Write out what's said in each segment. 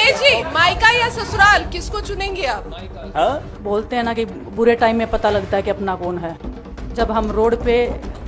दिनेश जी, मायका या ससुराल किसको चुनेंगे आप? हाँ? बोलते हैं ना कि बुरे टाइम में पता लगता है कि अपना कौन है। जब हम रोड पे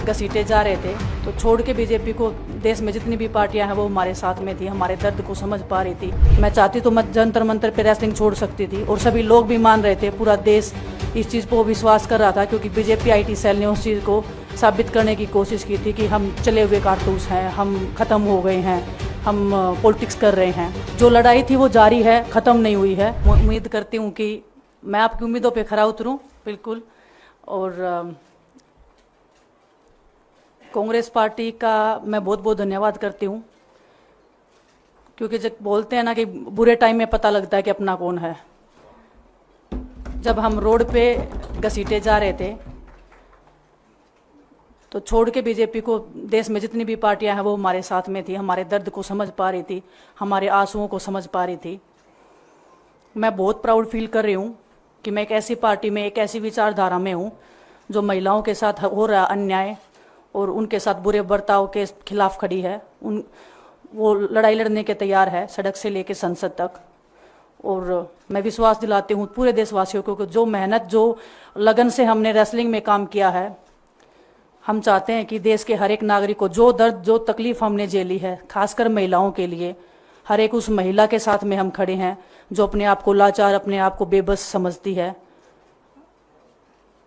घसीटे जा रहे थे तो छोड़ के बीजेपी को देश में जितनी भी पार्टियां हैं वो हमारे साथ में थी, हमारे दर्द को समझ पा रही थी। मैं चाहती तो मैं जंतर मंतर पे रेसलिंग छोड़ सकती थी और सभी लोग भी मान रहे थे, पूरा देश इस चीज़ को विश्वास कर रहा था, क्योंकि बीजेपी आईटी सेल ने उस चीज़ को साबित करने की कोशिश की थी कि हम चले हुए कारतूस हैं, हम ख़त्म हो गए हैं, हम पॉलिटिक्स कर रहे हैं। जो लड़ाई थी वो जारी है, ख़त्म नहीं हुई है। उम्मीद करती हूँ कि मैं आपकी उम्मीदों पे खरा उतरूँ बिल्कुल। और कांग्रेस पार्टी का मैं बहुत बहुत धन्यवाद करती हूँ, क्योंकि जब बोलते हैं ना कि बुरे टाइम में पता लगता है कि अपना कौन है। जब हम रोड पे घसीटे जा रहे थे तो छोड़ के बीजेपी को देश में जितनी भी पार्टियां हैं वो हमारे साथ में थी, हमारे दर्द को समझ पा रही थी, हमारे आंसुओं को समझ पा रही थी। मैं बहुत प्राउड फील कर रही हूँ कि मैं एक ऐसी पार्टी में, एक ऐसी विचारधारा में हूँ जो महिलाओं के साथ हो रहा अन्याय और उनके साथ बुरे बर्ताव के खिलाफ खड़ी है। वो लड़ाई लड़ने के तैयार है, सड़क से लेकर संसद तक। और मैं विश्वास दिलाती हूँ पूरे देशवासियों को कि जो मेहनत, जो लगन से हमने रेसलिंग में काम किया है, हम चाहते हैं कि देश के हर एक नागरिक को जो दर्द, जो तकलीफ हमने झेली है, खासकर महिलाओं के लिए, हर एक उस महिला के साथ में हम खड़े हैं जो अपने आप को लाचार, अपने आप को बेबस समझती है।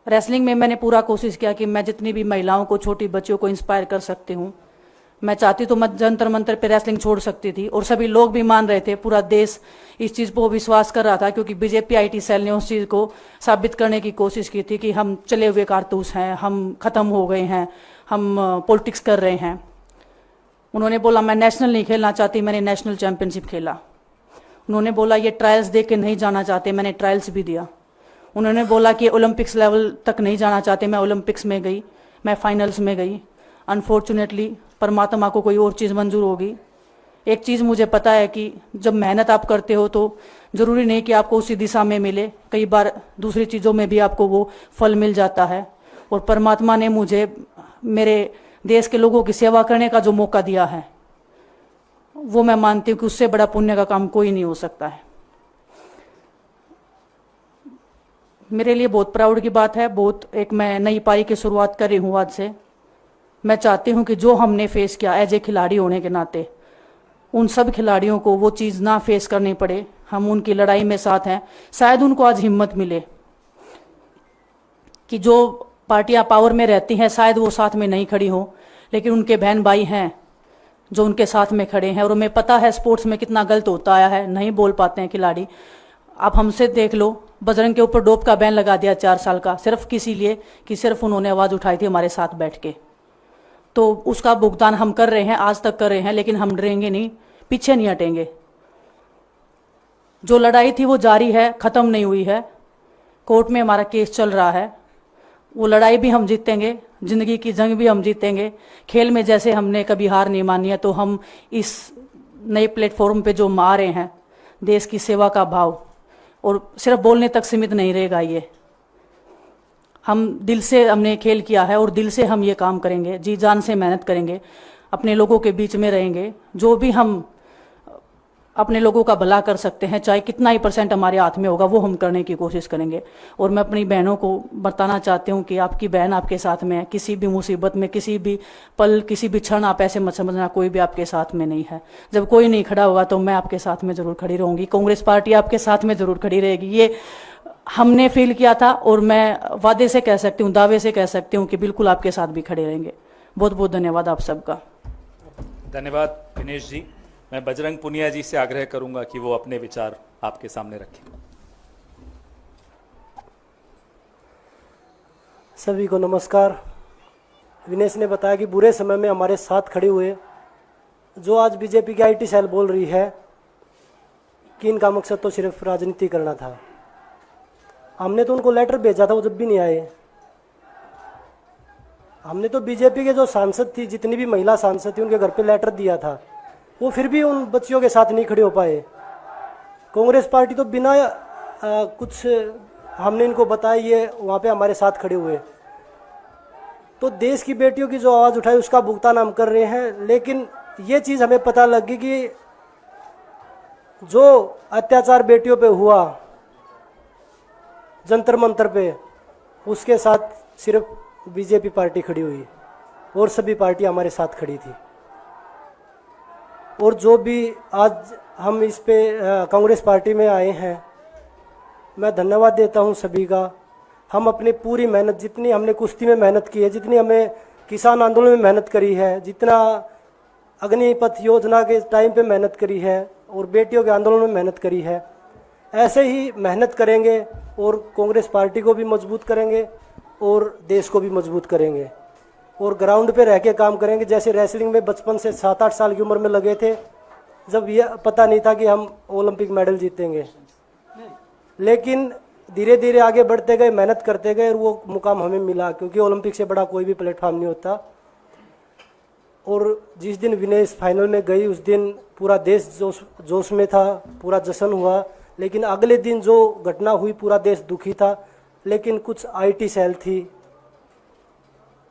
रेसलिंग में मैंने पूरा कोशिश किया कि मैं जितनी भी महिलाओं को, छोटी बच्चियों को इंस्पायर कर सकती हूँ। मैं चाहती तो मैं जंतर मंतर पे रेसलिंग छोड़ सकती थी और सभी लोग भी मान रहे थे, पूरा देश इस चीज़ को विश्वास कर रहा था, क्योंकि बीजेपी आईटी सेल ने उस चीज़ को साबित करने की कोशिश की थी कि हम चले हुए कारतूस हैं, हम ख़त्म हो गए हैं, हम पॉलिटिक्स कर रहे हैं। उन्होंने बोला मैं नेशनल नहीं खेलना चाहती, मैंने नेशनल चैम्पियनशिप खेला। उन्होंने बोला ये ट्रायल्स दे के नहीं जाना चाहते, मैंने ट्रायल्स भी दिया। उन्होंने बोला कि ओलंपिक्स लेवल तक नहीं जाना चाहते, मैं ओलंपिक्स में गई, मैं फाइनल्स में गई। अनफॉर्चुनेटली परमात्मा को कोई और चीज़ मंजूर होगी। एक चीज़ मुझे पता है कि जब मेहनत आप करते हो तो ज़रूरी नहीं कि आपको उसी दिशा में मिले, कई बार दूसरी चीज़ों में भी आपको वो फल मिल जाता है। और परमात्मा ने मुझे मेरे देश के लोगों की सेवा करने का जो मौका दिया है, वो मैं मानती हूँ कि उससे बड़ा पुण्य का काम कोई नहीं हो सकता है। मेरे लिए बहुत प्राउड की बात है। एक मैं नई पारी की शुरुआत कर रही हूँ आज से। मैं चाहती हूँ कि जो हमने फेस किया एज ए खिलाड़ी होने के नाते, उन सब खिलाड़ियों को वो चीज़ ना फेस करनी पड़े। हम उनकी लड़ाई में साथ हैं। शायद उनको आज हिम्मत मिले कि जो पार्टियां पावर में रहती हैं शायद वो साथ में नहीं खड़ी हों, लेकिन उनके बहन भाई हैं जो उनके साथ में खड़े हैं। और हमें पता है स्पोर्ट्स में कितना गलत होता आया है, नहीं बोल पाते हैं खिलाड़ी। आप हमसे देख लो, बजरंग के ऊपर डोप का बैन लगा दिया 4 साल का, सिर्फ किसी लिए कि सिर्फ उन्होंने आवाज़ उठाई थी हमारे साथ बैठ के। तो उसका भुगतान हम कर रहे हैं, आज तक कर रहे हैं, लेकिन हम डरेंगे नहीं, पीछे नहीं हटेंगे। जो लड़ाई थी वो जारी है, ख़त्म नहीं हुई है। कोर्ट में हमारा केस चल रहा है, वो लड़ाई भी हम जीतेंगे, ज़िंदगी की जंग भी हम जीतेंगे। खेल में जैसे हमने कभी हार नहीं मानी है, तो हम इस नए प्लेटफॉर्म पे जो आ रहे हैं, देश की सेवा का भाव, और सिर्फ बोलने तक सीमित नहीं रहेगा। ये हम दिल से हमने खेल किया है और दिल से हम ये काम करेंगे, जी जान से मेहनत करेंगे, अपने लोगों के बीच में रहेंगे। जो भी हम अपने लोगों का भला कर सकते हैं, चाहे कितना ही % हमारे हाथ में होगा, वो हम करने की कोशिश करेंगे। और मैं अपनी बहनों को बताना चाहती हूँ कि आपकी बहन आपके साथ में है। किसी भी मुसीबत में, किसी भी पल, किसी भी क्षण आप ऐसे मत समझना कोई भी आपके साथ में नहीं है। जब कोई नहीं खड़ा होगा तो मैं आपके साथ में ज़रूर खड़ी रहूँगी, कांग्रेस पार्टी आपके साथ में ज़रूर खड़ी रहेगी। ये हमने फील किया था और मैं वादे से कह सकती हूँ, दावे से कह सकती हूँ कि बिल्कुल आपके साथ भी खड़े रहेंगे। बहुत बहुत धन्यवाद आप सबका। धन्यवाद दिनेश जी। मैं बजरंग पुनिया जी से आग्रह करूंगा कि वो अपने विचार आपके सामने रखें। सभी को नमस्कार। विनेश ने बताया कि बुरे समय में हमारे साथ खड़े हुए, जो आज बीजेपी की आईटी सेल बोल रही है कि इनका मकसद तो सिर्फ राजनीति करना था। हमने तो उनको लेटर भेजा था, वो जब भी नहीं आए। हमने तो बीजेपी के जो सांसद थी, जितनी भी महिला सांसद थी, उनके घर पे लेटर दिया था, वो फिर भी उन बच्चियों के साथ नहीं खड़े हो पाए। कांग्रेस पार्टी तो बिना कुछ हमने इनको बताया, ये वहाँ पे हमारे साथ खड़े हुए। तो देश की बेटियों की जो आवाज़ उठाई उसका भुगतान हम कर रहे हैं। लेकिन ये चीज़ हमें पता लग गई कि जो अत्याचार बेटियों पे हुआ जंतर मंतर पे, उसके साथ सिर्फ बीजेपी पार्टी खड़ी हुई और सभी पार्टी हमारे साथ खड़ी थी। और जो भी आज हम इस पे कांग्रेस पार्टी में आए हैं, मैं धन्यवाद देता हूं सभी का। हम अपनी पूरी मेहनत, जितनी हमने कुश्ती में मेहनत की है, जितनी हमें किसान आंदोलन में मेहनत करी है, जितना अग्निपथ योजना के टाइम पे मेहनत करी है और बेटियों के आंदोलन में मेहनत करी है, ऐसे ही मेहनत करेंगे और कांग्रेस पार्टी को भी मजबूत करेंगे और देश को भी मजबूत करेंगे और ग्राउंड पे रह के काम करेंगे। जैसे रेसलिंग में बचपन से 7-8 साल की उम्र में लगे थे, जब ये पता नहीं था कि हम ओलंपिक मेडल जीतेंगे, लेकिन धीरे धीरे आगे बढ़ते गए, मेहनत करते गए और वो मुकाम हमें मिला, क्योंकि ओलंपिक से बड़ा कोई भी प्लेटफॉर्म नहीं होता। और जिस दिन विनेश फाइनल में गई, उस दिन पूरा देश जोश में था, पूरा जश्न हुआ। लेकिन अगले दिन जो घटना हुई, पूरा देश दुखी था। लेकिन कुछ आईटी सेल थी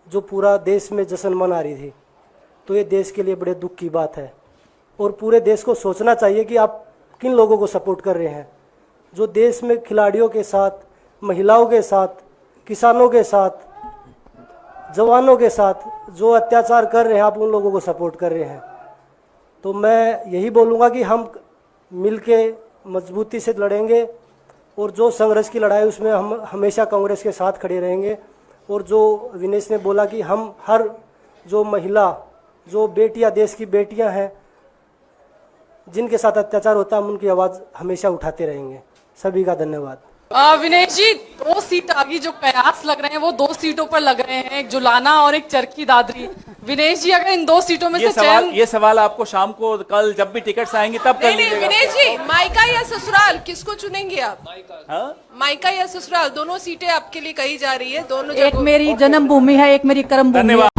जो पूरा देश में जश्न मना रही थी, तो ये देश के लिए बड़े दुख की बात है। और पूरे देश को सोचना चाहिए कि आप किन लोगों को सपोर्ट कर रहे हैं। जो देश में खिलाड़ियों के साथ, महिलाओं के साथ, किसानों के साथ, जवानों के साथ जो अत्याचार कर रहे हैं, आप उन लोगों को सपोर्ट कर रहे हैं। तो मैं यही बोलूँगा कि हम मिलके मजबूती से लड़ेंगे और जो संघर्ष की लड़ाई, उसमें हम हमेशा कांग्रेस के साथ खड़े रहेंगे। और जो विनेश ने बोला कि हम हर जो महिला, जो बेटियां, देश की बेटियां हैं जिनके साथ अत्याचार होता है, हम उनकी आवाज़ हमेशा उठाते रहेंगे। सभी का धन्यवाद। विनेश जी, 2 सीट आगे जो कयास लग रहे हैं वो 2 सीटों पर लग रहे हैं, एक जुलाना और एक चरखी दादरी। विनेश जी, अगर इन 2 सीटों में से चयन, ये सवाल आपको शाम को, कल जब भी टिकट्स आएंगे तब कर नहीं लीजिएगा। विनेश जी, मायका या ससुराल, किसको चुनेंगे आप? हाँ? मायका या ससुराल, दोनों सीटें आपके लिए कही जा रही है, दोनों एक जगह। मेरी जन्मभूमि है, एक मेरी कर्मभूमि है। धन्यवाद।